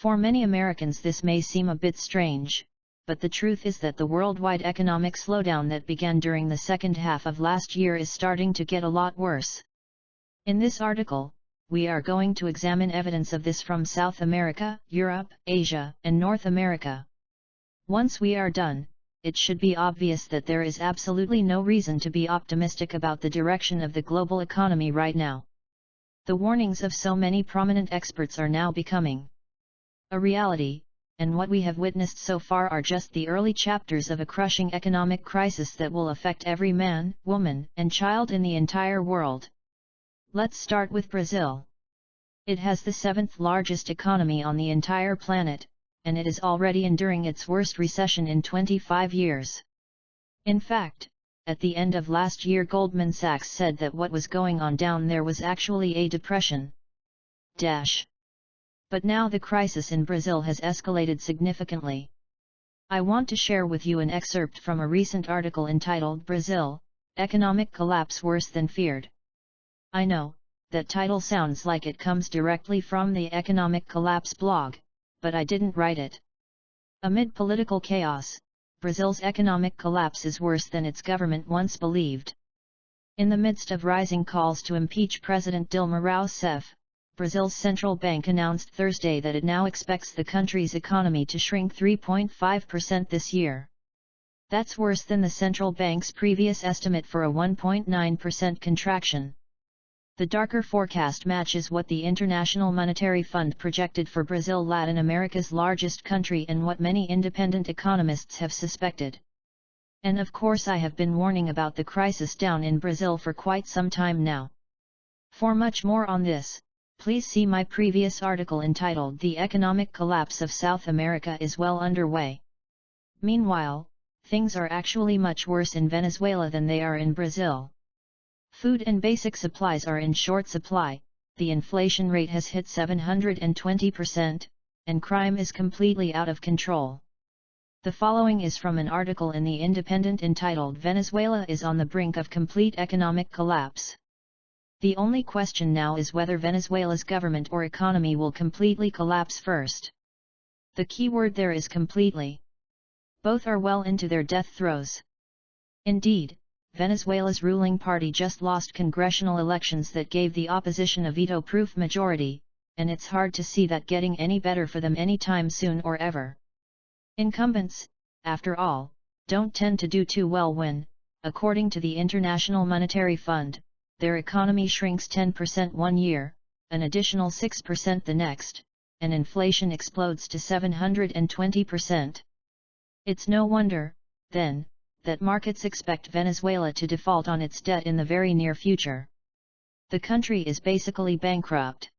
For many Americans this may seem a bit strange, but the truth is that the worldwide economic slowdown that began during the second half of last year is starting to get a lot worse. In this article, we are going to examine evidence of this from South America, Europe, Asia, and North America. Once we are done, it should be obvious that there is absolutely no reason to be optimistic about the direction of the global economy right now. The warnings of so many prominent experts are now becoming a reality, and what we have witnessed so far are just the early chapters of a crushing economic crisis that will affect every man, woman, and child in the entire world. Let's start with Brazil. It has the 7th largest economy on the entire planet, and it is already enduring its worst recession in 25 years. In fact, at the end of last year Goldman Sachs said that what was going on down there was actually a depression. But now the crisis in Brazil has escalated significantly. I want to share with you an excerpt from a recent article entitled "Brazil, Economic Collapse Worse Than Feared." I know, that title sounds like it comes directly from the Economic Collapse blog, but I didn't write it. Amid political chaos, Brazil's economic collapse is worse than its government once believed. In the midst of rising calls to impeach President Dilma Rousseff, Brazil's central bank announced Thursday that it now expects the country's economy to shrink 3.5% this year. That's worse than the central bank's previous estimate for a 1.9% contraction. The darker forecast matches what the International Monetary Fund projected for Brazil, Latin America's largest country, and what many independent economists have suspected. And of course I have been warning about the crisis down in Brazil for quite some time now. For much more on this, please see my previous article entitled "The Economic Collapse of South America is Well Underway." Meanwhile, things are actually much worse in Venezuela than they are in Brazil. Food and basic supplies are in short supply, the inflation rate has hit 720%, and crime is completely out of control. The following is from an article in The Independent entitled "Venezuela is on the brink of complete economic collapse." The only question now is whether Venezuela's government or economy will completely collapse first. The key word there is completely. Both are well into their death throes. Indeed, Venezuela's ruling party just lost congressional elections that gave the opposition a veto-proof majority, and it's hard to see that getting any better for them anytime soon or ever. Incumbents, after all, don't tend to do too well when, according to the International Monetary Fund, their economy shrinks 10% one year, an additional 6% the next, and inflation explodes to 720%. It's no wonder, then, that markets expect Venezuela to default on its debt in the very near future. The country is basically bankrupt.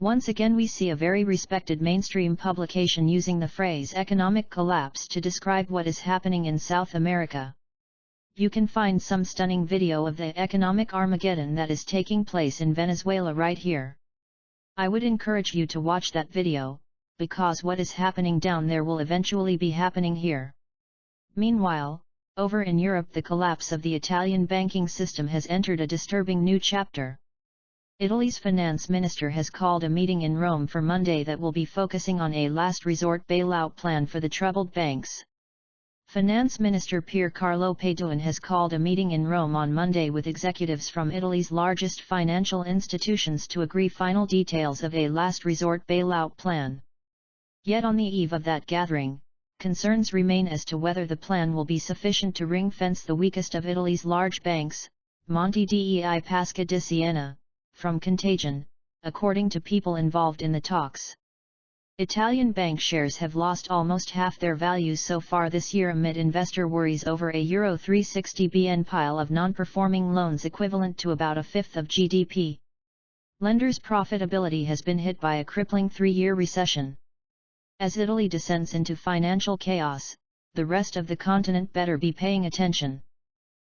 Once again we see a very respected mainstream publication using the phrase economic collapse to describe what is happening in South America. You can find some stunning video of the economic Armageddon that is taking place in Venezuela right here. I would encourage you to watch that video, because what is happening down there will eventually be happening here. Meanwhile, over in Europe the collapse of the Italian banking system has entered a disturbing new chapter. Italy's finance minister has called a meeting in Rome for Monday that will be focusing on a last resort bailout plan for the troubled banks. Finance Minister Pier Carlo Padoan has called a meeting in Rome on Monday with executives from Italy's largest financial institutions to agree final details of a last resort bailout plan. Yet on the eve of that gathering, concerns remain as to whether the plan will be sufficient to ring-fence the weakest of Italy's large banks, Monte dei Paschi di Siena, from contagion, according to people involved in the talks. Italian bank shares have lost almost half their value so far this year amid investor worries over a Euro 360 billion pile of non-performing loans equivalent to about a fifth of GDP. Lenders' profitability has been hit by a crippling three-year recession. As Italy descends into financial chaos, the rest of the continent better be paying attention.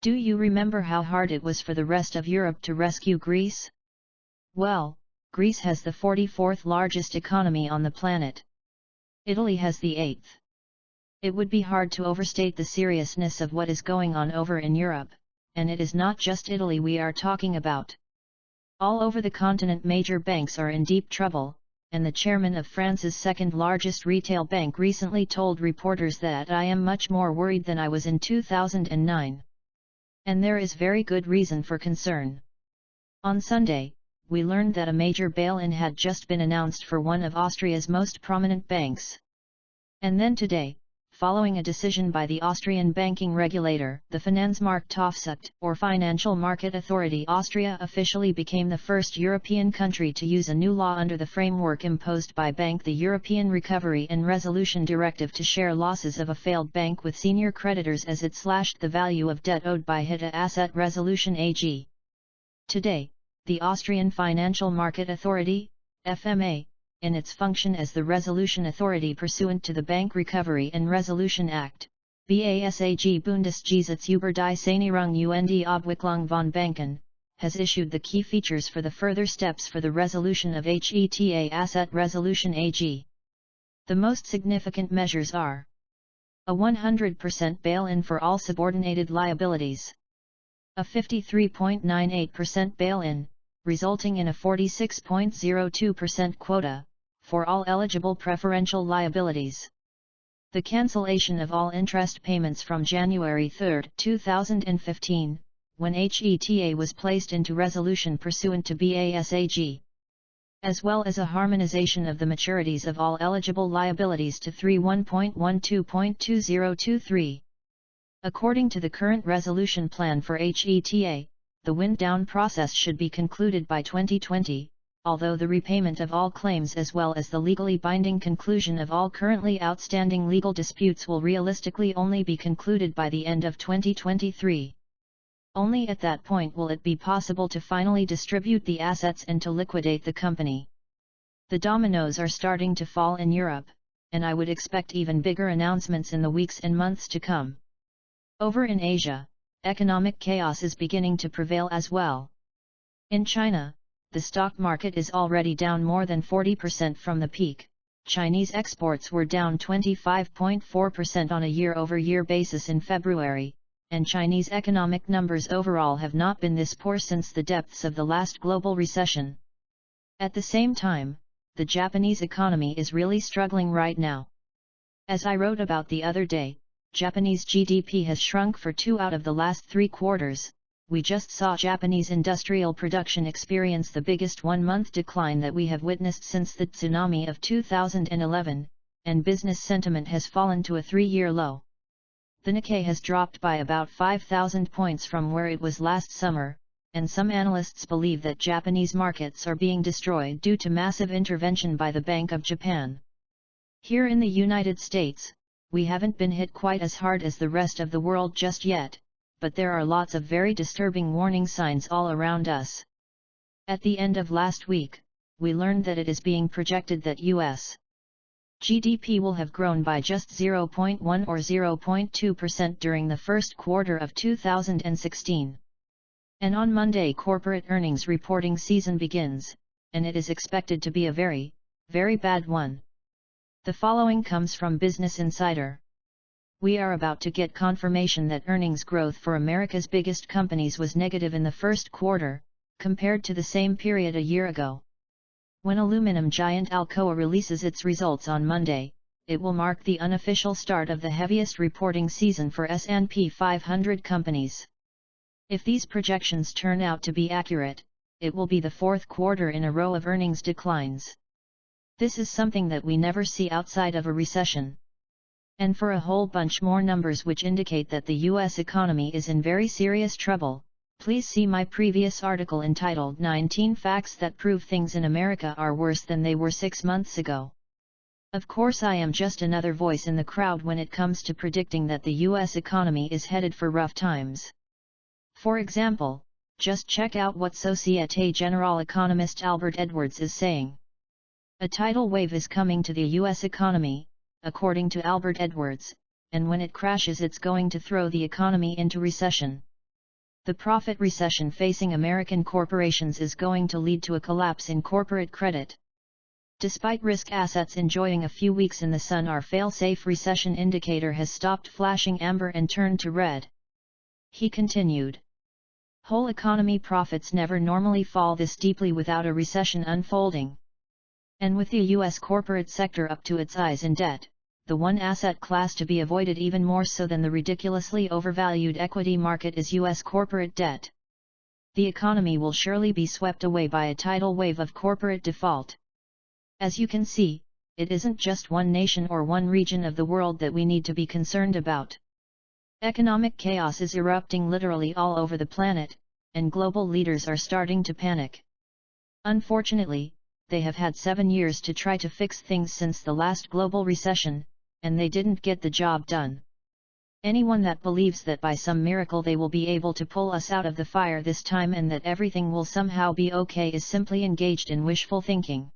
Do you remember how hard it was for the rest of Europe to rescue Greece? Well, Greece has the 44th largest economy on the planet. Italy has the 8th. It would be hard to overstate the seriousness of what is going on over in Europe, and it is not just Italy we are talking about. All over the continent major banks are in deep trouble, and the chairman of France's second-largest retail bank recently told reporters that I am much more worried than I was in 2009. And there is very good reason for concern. On Sunday, we learned that a major bail-in had just been announced for one of Austria's most prominent banks. And then today, following a decision by the Austrian banking regulator, the Finanzmarktaufsicht, or Financial Market Authority, Austria officially became the first European country to use a new law under the framework imposed by the European Recovery and Resolution Directive to share losses of a failed bank with senior creditors as it slashed the value of debt owed by HITA Asset Resolution AG. Today, the Austrian Financial Market Authority, FMA, in its function as the resolution authority pursuant to the Bank Recovery and Resolution Act, BASAG Bundesgesetz über die Sanierung und Abwicklung von Banken, has issued the key features for the further steps for the resolution of HETA Asset Resolution AG. The most significant measures are: a 100% bail-in for all subordinated liabilities, a 53.98% bail-in, resulting in a 46.02% quota, for all eligible preferential liabilities. The cancellation of all interest payments from January 3, 2015, when HETA was placed into resolution pursuant to BASAG. As well as a harmonization of the maturities of all eligible liabilities to 31.12.2023. According to the current resolution plan for HETA, the wind-down process should be concluded by 2020, although the repayment of all claims as well as the legally binding conclusion of all currently outstanding legal disputes will realistically only be concluded by the end of 2023. Only at that point will it be possible to finally distribute the assets and to liquidate the company. The dominoes are starting to fall in Europe, and I would expect even bigger announcements in the weeks and months to come. Over in Asia, economic chaos is beginning to prevail as well. In China, the stock market is already down more than 40% from the peak. Chinese exports were down 25.4% on a year-over-year basis in February, and Chinese economic numbers overall have not been this poor since the depths of the last global recession. At the same time, the Japanese economy is really struggling right now. As I wrote about the other day, Japanese GDP has shrunk for 2 out of the last 3 quarters. We just saw Japanese industrial production experience the biggest one-month decline that we have witnessed since the tsunami of 2011, and business sentiment has fallen to a 3-year low. The Nikkei has dropped by about 5,000 points from where it was last summer, and some analysts believe that Japanese markets are being destroyed due to massive intervention by the Bank of Japan. Here in the United States, we haven't been hit quite as hard as the rest of the world just yet, but there are lots of very disturbing warning signs all around us. At the end of last week, we learned that it is being projected that U.S. GDP will have grown by just 0.1 or 0.2% during the first quarter of 2016. And on Monday corporate earnings reporting season begins, and it is expected to be a very, very bad one. The following comes from Business Insider. We are about to get confirmation that earnings growth for America's biggest companies was negative in the first quarter, compared to the same period a year ago. When aluminum giant Alcoa releases its results on Monday, it will mark the unofficial start of the heaviest reporting season for S&P 500 companies. If these projections turn out to be accurate, it will be the 4th quarter in a row of earnings declines. This is something that we never see outside of a recession. And for a whole bunch more numbers which indicate that the U.S. economy is in very serious trouble, please see my previous article entitled 19 Facts That Prove Things in America Are Worse Than They Were 6 months ago. Of course, I am just another voice in the crowd when it comes to predicting that the U.S. economy is headed for rough times. For example, just check out what Societe Generale economist Albert Edwards is saying. A tidal wave is coming to the U.S. economy, according to Albert Edwards, and when it crashes it's going to throw the economy into recession. The profit recession facing American corporations is going to lead to a collapse in corporate credit. Despite risk assets enjoying a few weeks in the sun, our fail-safe recession indicator has stopped flashing amber and turned to red. He continued. Whole economy profits never normally fall this deeply without a recession unfolding. And with the US corporate sector up to its eyes in debt, the one asset class to be avoided even more so than the ridiculously overvalued equity market is US corporate debt. The economy will surely be swept away by a tidal wave of corporate default. As you can see, it isn't just one nation or one region of the world that we need to be concerned about. Economic chaos is erupting literally all over the planet, and global leaders are starting to panic. Unfortunately, they have had 7 years to try to fix things since the last global recession, and they didn't get the job done. Anyone that believes that by some miracle they will be able to pull us out of the fire this time and that everything will somehow be okay is simply engaged in wishful thinking.